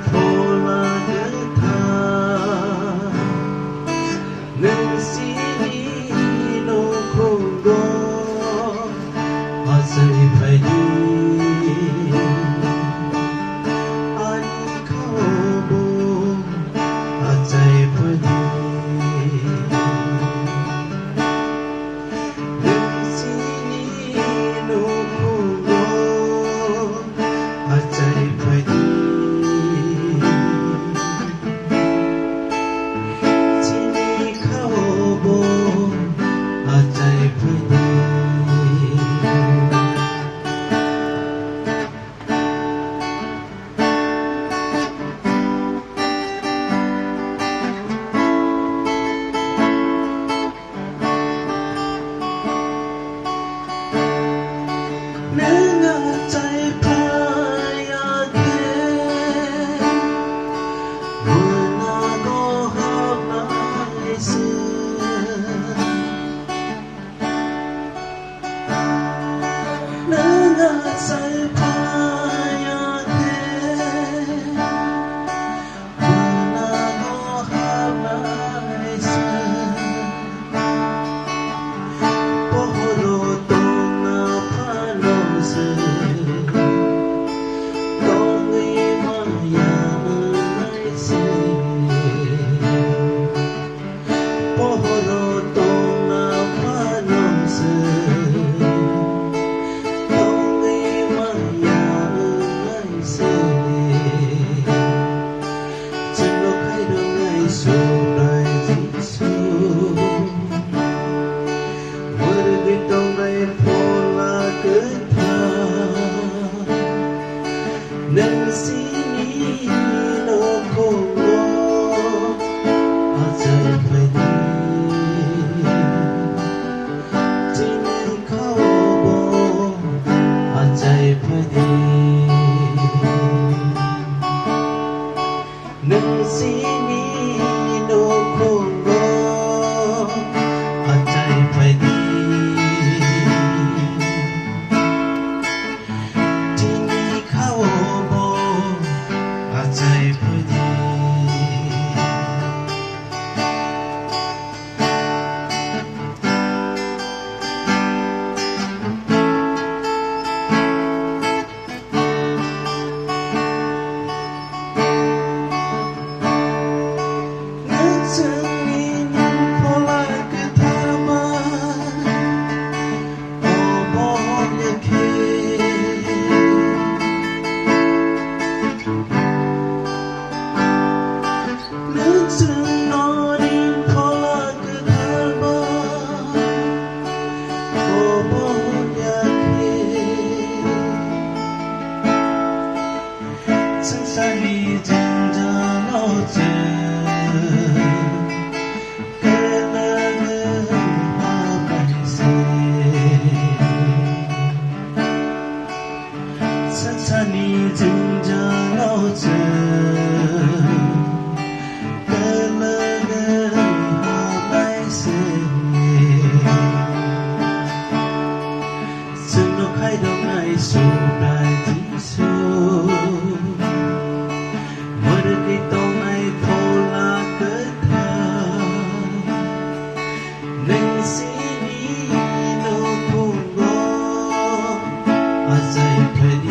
pola getah Nensini no kongo Asai padi Ani kaubo Asai padi Nensini no kongo Asai padi Nensini no kongo Asai padi Tini kaubo Asai padi Nensini no kongo Asai padi Sensani jinja loje Kelaga habaise Sensani jinja loje Kelaga habaise Sunok hai dong ai su dai ji su Ditong ay pola getah Nensini no kongo Asai padi